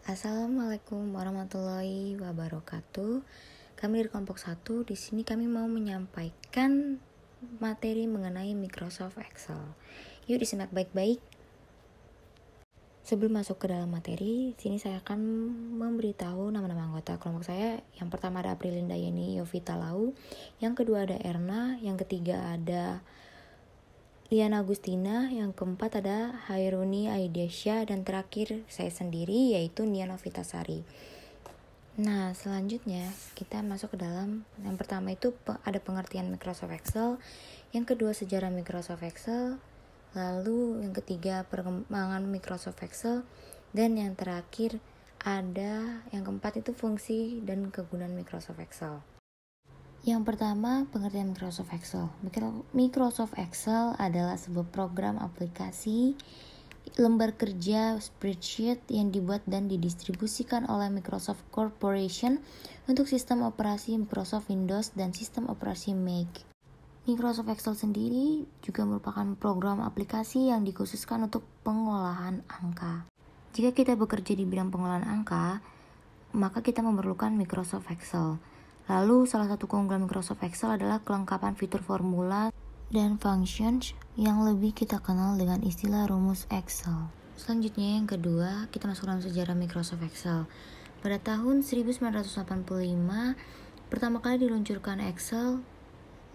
Assalamualaikum warahmatullahi wabarakatuh. Kami dari kelompok 1, di sini kami mau menyampaikan materi mengenai Microsoft Excel. Yuk disimak baik-baik. Sebelum masuk ke dalam materi, sini saya akan memberitahu nama-nama anggota kelompok saya. Yang pertama ada Aprilinda Yeni Yovita Lau, yang kedua ada Erna, yang ketiga ada Liana Agustina, yang keempat ada Hairuni Aidesya, dan terakhir saya sendiri yaitu Nia Novitasari. Nah, selanjutnya kita masuk ke dalam yang pertama itu ada pengertian Microsoft Excel, yang kedua sejarah Microsoft Excel, lalu yang ketiga perkembangan Microsoft Excel, dan yang terakhir ada yang keempat itu fungsi dan kegunaan Microsoft Excel. Yang pertama, pengertian Microsoft Excel. Microsoft Excel adalah sebuah program aplikasi lembar kerja spreadsheet yang dibuat dan didistribusikan oleh Microsoft Corporation untuk sistem operasi Microsoft Windows dan sistem operasi Mac. Microsoft Excel sendiri juga merupakan program aplikasi yang dikhususkan untuk pengolahan angka. Jika kita bekerja di bidang pengolahan angka, maka kita memerlukan Microsoft Excel. Lalu salah satu keunggulan Microsoft Excel adalah kelengkapan fitur formula dan functions yang lebih kita kenal dengan istilah rumus Excel. Selanjutnya yang kedua, kita masuk dalam sejarah Microsoft Excel. Pada tahun 1985, pertama kali diluncurkan Excel,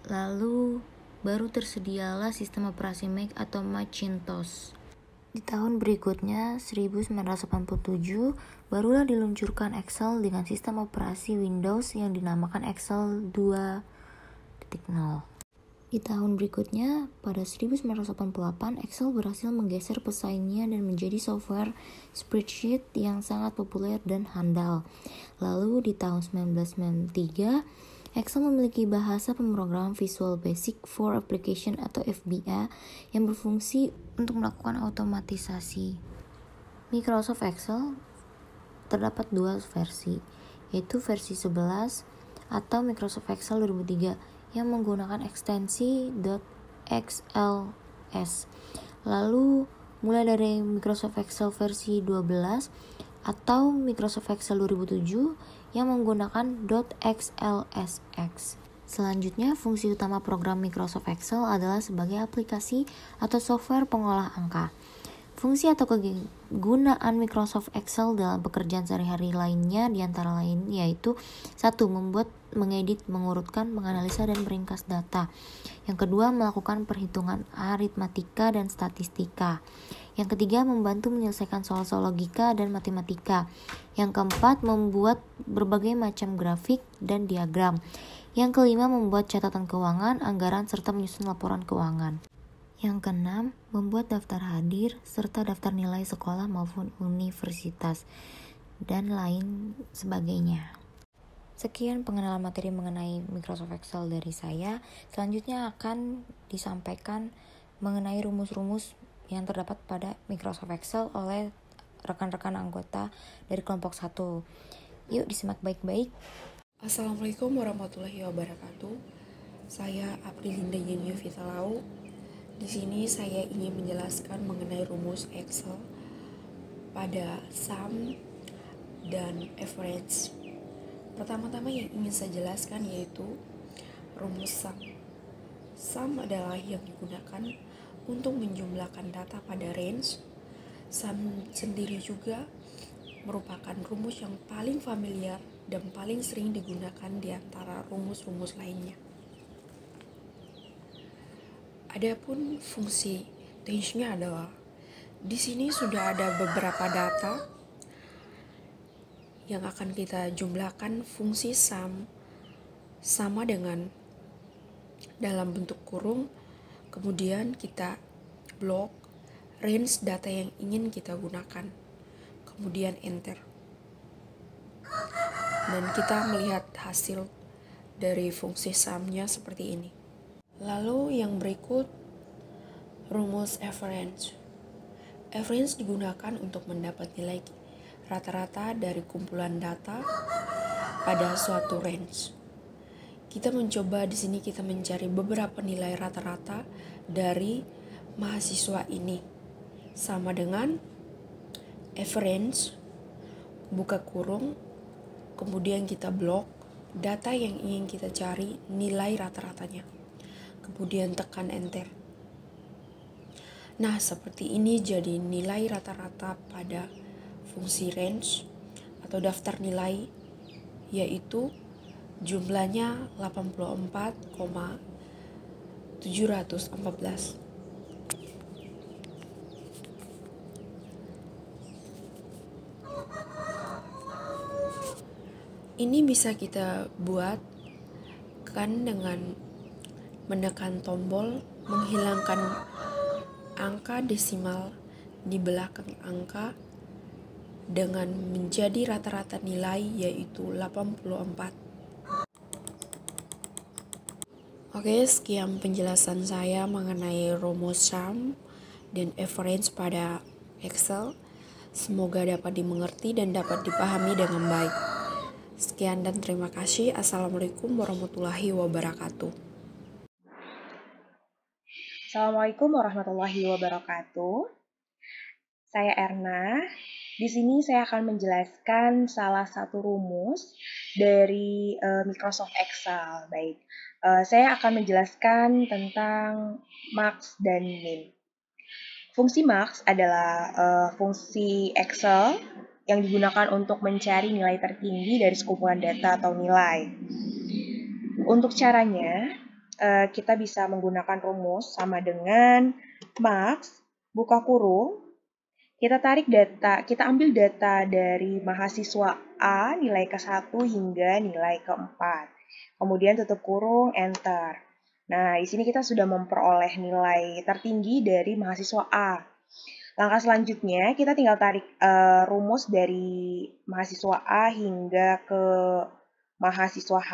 lalu baru tersedialah sistem operasi Mac atau Macintosh. Di tahun berikutnya, 1987, barulah diluncurkan Excel dengan sistem operasi Windows yang dinamakan Excel 2.0. Di tahun berikutnya, pada 1988, Excel berhasil menggeser pesaingnya dan menjadi software spreadsheet yang sangat populer dan handal. Lalu di tahun 1993, Excel memiliki bahasa pemrograman Visual Basic for Application atau VBA yang berfungsi untuk melakukan otomatisasi. Microsoft Excel terdapat dua versi, yaitu versi 11 atau Microsoft Excel 2003 yang menggunakan ekstensi .xls. Lalu mulai dari Microsoft Excel versi 12 atau Microsoft Excel 2007 yang menggunakan .xlsx. Selanjutnya, fungsi utama program Microsoft Excel adalah sebagai aplikasi atau software pengolah angka. Fungsi atau kegunaan Microsoft Excel dalam pekerjaan sehari-hari lainnya diantara lain yaitu 1. Membuat, mengedit, mengurutkan, menganalisa, dan meringkas data. Yang kedua, melakukan perhitungan aritmatika dan statistika. Yang ketiga, membantu menyelesaikan soal-soal logika dan matematika. Yang keempat, membuat berbagai macam grafik dan diagram. Yang kelima, membuat catatan keuangan, anggaran, serta menyusun laporan keuangan. Yang keenam, membuat daftar hadir, serta daftar nilai sekolah maupun universitas, dan lain sebagainya. Sekian pengenalan materi mengenai Microsoft Excel dari saya. Selanjutnya akan disampaikan mengenai rumus-rumus yang terdapat pada Microsoft Excel oleh rekan-rekan anggota dari kelompok 1. Yuk disimak baik-baik. Assalamualaikum warahmatullahi wabarakatuh. Saya Aprilinda Yeni Yovita Lau. Di sini saya ingin menjelaskan mengenai rumus Excel pada sum dan average. Pertama-tama yang ingin saya jelaskan yaitu rumus sum. Sum adalah yang digunakan untuk menjumlahkan data pada range. Sum sendiri juga merupakan rumus yang paling familiar dan paling sering digunakan di antara rumus-rumus lainnya. Adapun fungsi range-nya adalah di sini sudah ada beberapa data yang akan kita jumlahkan. Fungsi sum sama dengan dalam bentuk kurung, kemudian kita blok range data yang ingin kita gunakan, kemudian enter, dan kita melihat hasil dari fungsi sum-nya seperti ini. Lalu yang berikut, rumus average. Average digunakan untuk mendapat nilai rata-rata dari kumpulan data pada suatu range. Kita mencoba di sini kita mencari beberapa nilai rata-rata dari mahasiswa ini. Sama dengan average buka kurung, kemudian kita blok data yang ingin kita cari, nilai rata-ratanya. Kemudian tekan enter. Nah, seperti ini jadi nilai rata-rata pada fungsi range atau daftar nilai, yaitu jumlahnya 84,714. Ini bisa kita buat kan dengan menekan tombol menghilangkan angka desimal di belakang angka dengan menjadi rata-rata nilai, yaitu 84. Oke, sekian penjelasan saya mengenai rumus sum dan average pada Excel. Semoga dapat dimengerti dan dapat dipahami dengan baik. Sekian dan terima kasih. Assalamualaikum warahmatullahi wabarakatuh. Assalamualaikum warahmatullahi wabarakatuh. Saya Erna. Di sini saya akan menjelaskan salah satu rumus dari Microsoft Excel. Baik, saya akan menjelaskan tentang max dan min. Fungsi max adalah fungsi Excel yang digunakan untuk mencari nilai tertinggi dari sekumpulan data atau nilai. Untuk caranya, kita bisa menggunakan rumus sama dengan max, buka kurung, kita tarik data, kita ambil data dari mahasiswa A nilai ke-1 hingga nilai ke-4. Kemudian tutup kurung, enter. Nah, di sini kita sudah memperoleh nilai tertinggi dari mahasiswa A. Langkah selanjutnya, kita tinggal tarik rumus dari mahasiswa A hingga ke mahasiswa H.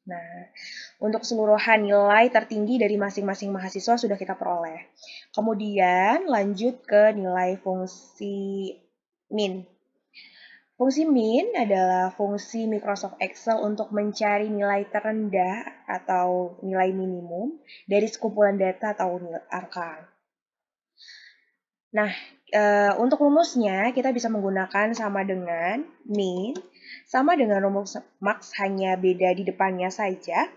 Nah, untuk keseluruhan nilai tertinggi dari masing-masing mahasiswa sudah kita peroleh. Kemudian lanjut ke nilai fungsi min. Fungsi min adalah fungsi Microsoft Excel untuk mencari nilai terendah atau nilai minimum dari sekumpulan data atau angka. Nah, untuk rumusnya kita bisa menggunakan sama dengan min, sama dengan rumus max, hanya beda di depannya saja.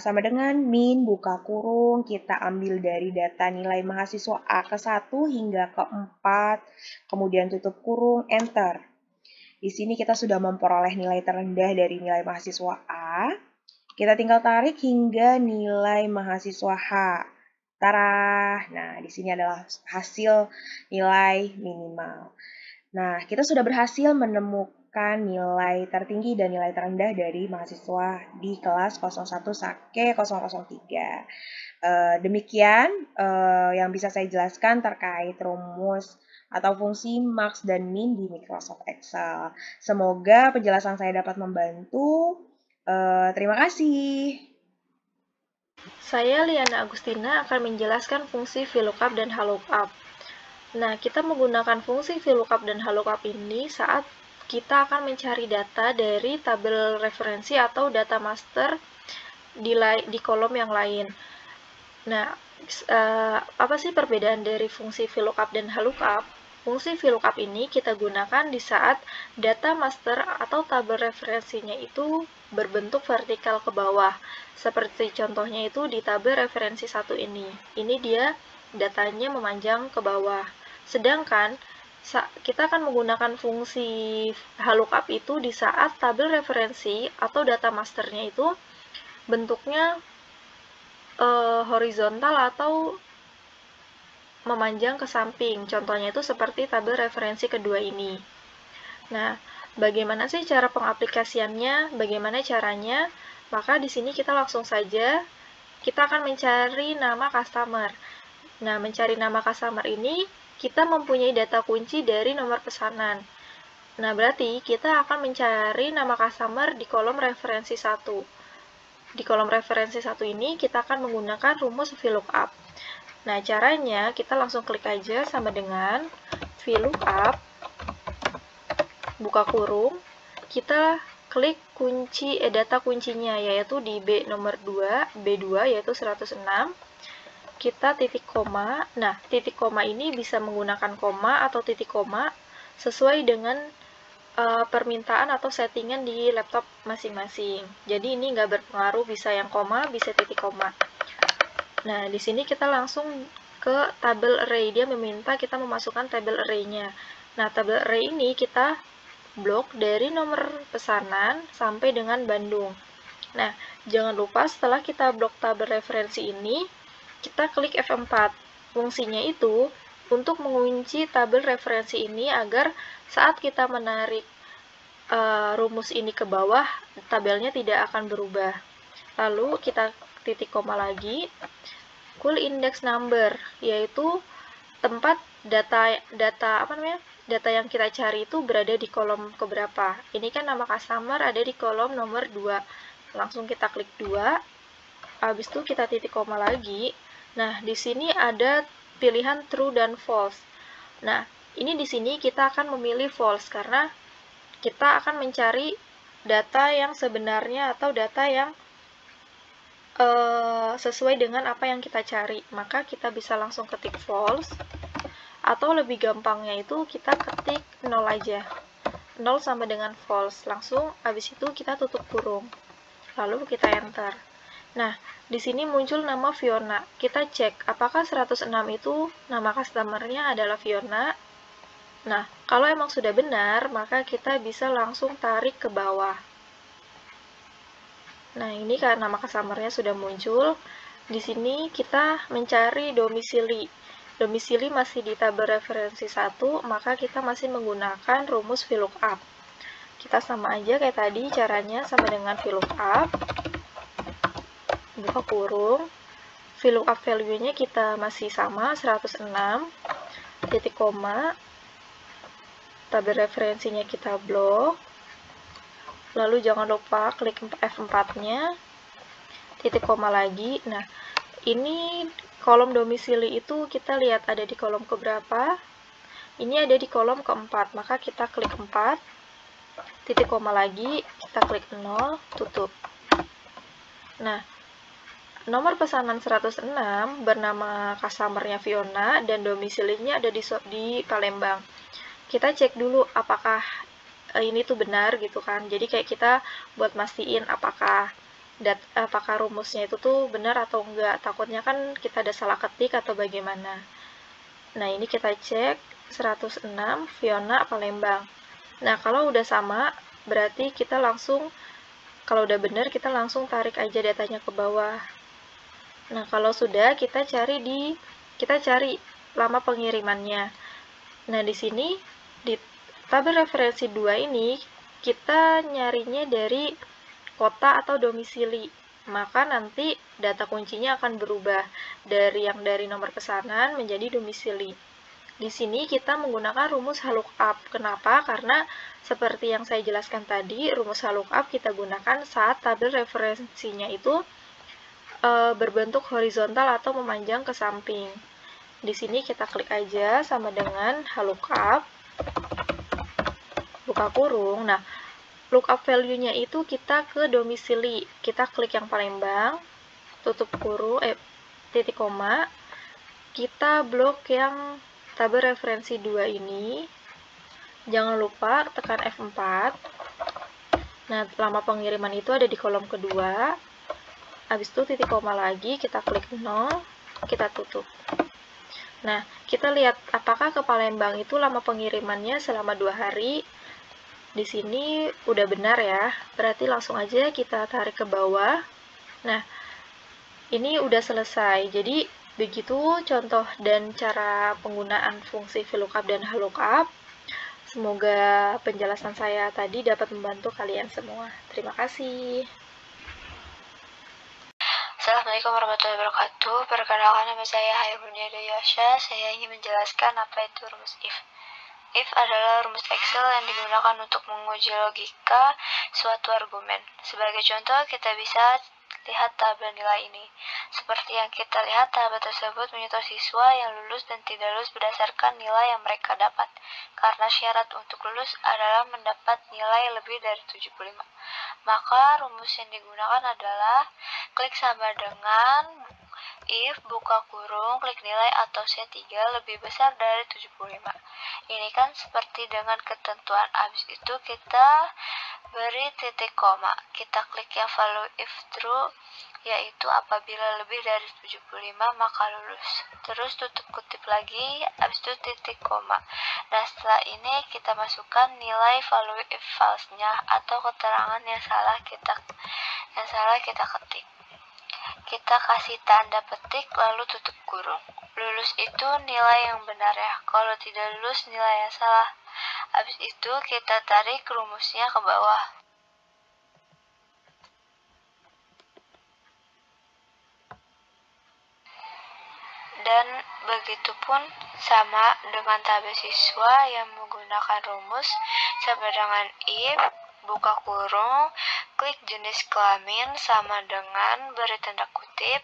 Sama dengan min, buka kurung, kita ambil dari data nilai mahasiswa A ke-1 hingga ke-4, kemudian tutup kurung, enter. Di sini kita sudah memperoleh nilai terendah dari nilai mahasiswa A. Kita tinggal tarik hingga nilai mahasiswa H. Tara. Nah, di sini adalah hasil nilai minimal. Nah, kita sudah berhasil menemukan nilai tertinggi dan nilai terendah dari mahasiswa di kelas 01 Sake 003. Demikian yang bisa saya jelaskan terkait rumus atau fungsi max dan min di Microsoft Excel. Semoga penjelasan saya dapat membantu. Terima kasih. Saya Liana Agustina akan menjelaskan fungsi VLOOKUP dan HLOOKUP. Nah, kita menggunakan fungsi VLOOKUP dan HLOOKUP ini saat kita akan mencari data dari tabel referensi atau data master di kolom yang lain. Nah, apa sih perbedaan dari fungsi VLOOKUP dan HLOOKUP? Fungsi VLOOKUP ini kita gunakan di saat data master atau tabel referensinya itu berbentuk vertikal ke bawah. Seperti contohnya itu di tabel referensi 1 ini. Ini dia datanya memanjang ke bawah. Sedangkan kita akan menggunakan fungsi HLOOKUP itu di saat tabel referensi atau data masternya itu bentuknya horizontal atau memanjang ke samping. Contohnya itu seperti tabel referensi kedua ini. Nah, bagaimana sih cara pengaplikasiannya? Bagaimana caranya? Maka di sini kita langsung saja kita akan mencari nama customer. Nah, mencari nama customer ini kita mempunyai data kunci dari nomor pesanan. Nah, berarti kita akan mencari nama customer di kolom referensi 1. Di kolom referensi 1 ini kita akan menggunakan rumus VLOOKUP. Nah, caranya kita langsung klik aja sama dengan VLOOKUP, buka kurung, kita klik kunci data kuncinya yaitu di B nomor 2, B2 yaitu 106. Kita titik koma. Nah, titik koma ini bisa menggunakan koma atau titik koma. sesuai dengan permintaan atau settingan di laptop masing-masing. Jadi ini nggak berpengaruh, bisa yang koma, bisa titik koma. Nah, di sini kita langsung ke tabel array. Dia meminta kita memasukkan tabel array-nya. Nah, tabel array ini kita blok dari nomor pesanan sampai dengan Bandung. Nah, jangan lupa setelah kita blok tabel referensi ini, kita klik F4. Fungsinya itu untuk mengunci tabel referensi ini agar saat kita menarik rumus ini ke bawah, tabelnya tidak akan berubah. Lalu kita titik koma lagi, cool index number, yaitu tempat data yang kita cari itu berada di kolom keberapa. Ini kan nama customer ada di kolom nomor 2. Langsung kita klik 2. Habis itu kita titik koma lagi. Nah, di sini ada pilihan true dan false. Nah, ini di sini kita akan memilih false karena kita akan mencari data yang sebenarnya atau data yang sesuai dengan apa yang kita cari. Maka kita bisa langsung ketik false, atau lebih gampangnya itu kita ketik 0 aja. 0 sama dengan false. Langsung habis itu kita tutup kurung. Lalu kita enter. Nah, di sini muncul nama Fiona. Kita cek apakah 106 itu nama customer-nya adalah Fiona. Nah, kalau emang sudah benar, maka kita bisa langsung tarik ke bawah. Nah, ini karena nama customer-nya sudah muncul. Di sini kita mencari domisili. Domisili masih di tabel referensi 1, maka kita masih menggunakan rumus VLOOKUP. Kita sama aja kayak tadi, caranya sama dengan VLOOKUP. Buka kurung. VLOOKUP value-nya kita masih sama, 106, titik koma. Tabel referensinya kita blok. Lalu jangan lupa klik F4-nya, titik koma lagi. Nah, ini kolom domisili itu kita lihat ada di kolom keberapa. Ini ada di kolom keempat, maka kita klik 4, titik koma lagi, kita klik 0, tutup. Nah, nomor pesanan 106 bernama customer-nya Fiona dan domisilinya ada di Palembang. Kita cek dulu apakah ini tuh benar gitu kan. Jadi kayak kita buat mastiin apakah rumusnya itu tuh benar atau enggak. Takutnya kan kita ada salah ketik atau bagaimana. Nah, ini kita cek 106 Fiona Palembang. Nah, kalau udah sama, berarti kita langsung, kalau udah benar, kita langsung tarik aja datanya ke bawah. Nah, kalau sudah, kita cari lama pengirimannya. Nah, di sini, di tabel referensi 2 ini, kita nyarinya dari kota atau domisili. Maka nanti data kuncinya akan berubah dari nomor pesanan menjadi domisili. Di sini kita menggunakan rumus VLOOKUP. Kenapa? Karena seperti yang saya jelaskan tadi, rumus VLOOKUP kita gunakan saat tabel referensinya itu berbentuk horizontal atau memanjang ke samping. Di sini kita klik aja sama dengan VLOOKUP. Buka kurung. Nah, lookup value-nya itu kita ke domisili. Kita klik yang Palembang, tutup kurung, titik koma. Kita blok yang tabel referensi 2 ini. Jangan lupa tekan F4. Nah, lama pengiriman itu ada di kolom kedua. Habis itu titik koma lagi, kita klik 0, kita tutup. Nah, kita lihat apakah ke Palembang itu lama pengirimannya selama 2 hari. Di sini udah benar ya, berarti langsung aja kita tarik ke bawah. Nah, ini udah selesai. Jadi, begitu contoh dan cara penggunaan fungsi VLOOKUP dan HLOOKUP. Semoga penjelasan saya tadi dapat membantu kalian semua. Terima kasih. Assalamualaikum warahmatullahi wabarakatuh. Perkenalkan, nama saya Hairunida Yasha. Saya ingin menjelaskan apa itu rumus if. If adalah rumus Excel yang digunakan untuk menguji logika suatu argumen. Sebagai contoh, kita bisa lihat tabel nilai ini. Seperti yang kita lihat, tabel tersebut menyentuh siswa yang lulus dan tidak lulus berdasarkan nilai yang mereka dapat. Karena syarat untuk lulus adalah mendapat nilai lebih dari 75. Maka rumus yang digunakan adalah klik sama dengan if buka kurung klik nilai atau C3 lebih besar dari 75. Ini kan seperti dengan ketentuan. Habis itu kita beri titik koma. Kita klik yang value if true, yaitu apabila lebih dari 75 maka lulus. Terus tutup kutip lagi, habis itu titik koma. Nah, setelah ini kita masukkan nilai value if false-nya atau keterangan yang salah kita ketik. Kita kasih tanda petik lalu tutup kurung. Lulus itu nilai yang benar ya. Kalau tidak lulus nilai yang salah. Habis itu kita tarik rumusnya ke bawah. Dan begitupun sama dengan tabel siswa yang menggunakan rumus sama dengan if buka kurung klik jenis kelamin sama dengan beri tanda kutip,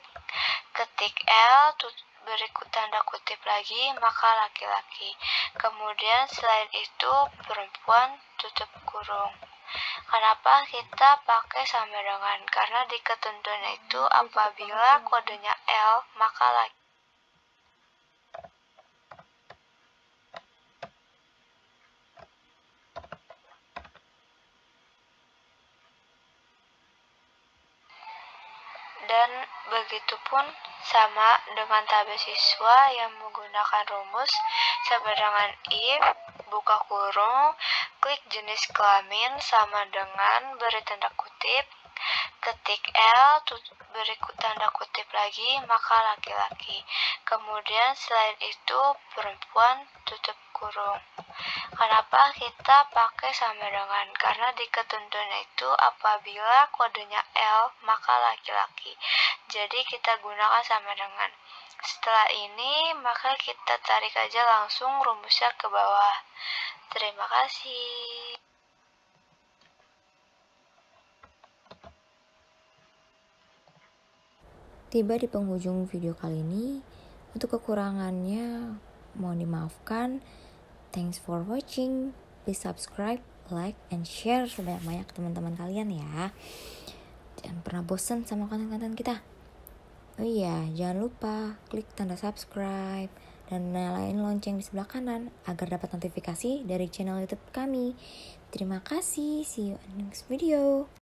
ketik L beri tanda kutip lagi maka laki-laki. Kemudian selain itu perempuan tutup kurung. Kenapa kita pakai sama dengan? Karena di ketentuan itu apabila kodenya L maka laki. Dan begitupun sama dengan tabel siswa yang menggunakan rumus sama dengan if buka kurung klik jenis kelamin sama dengan beri tanda kutip, ketik L beri tanda kutip lagi maka laki-laki. Kemudian selain itu perempuan tutup kurung. Kenapa kita pakai sama dengan? Karena di ketentuan itu apabila kodenya L maka laki-laki. Jadi kita gunakan sama dengan. Setelah ini maka kita tarik aja langsung rumusnya ke bawah. Terima kasih. Tiba di penghujung video kali ini. Untuk kekurangannya mohon dimaafkan. Thanks for watching. Please subscribe, like, and share sebanyak-banyak ke teman-teman kalian ya. Jangan pernah bosan sama konten-konten kita. Oh iya, jangan lupa klik tanda subscribe dan nyalain lonceng di sebelah kanan agar dapat notifikasi dari channel YouTube kami. Terima kasih. See you in next video.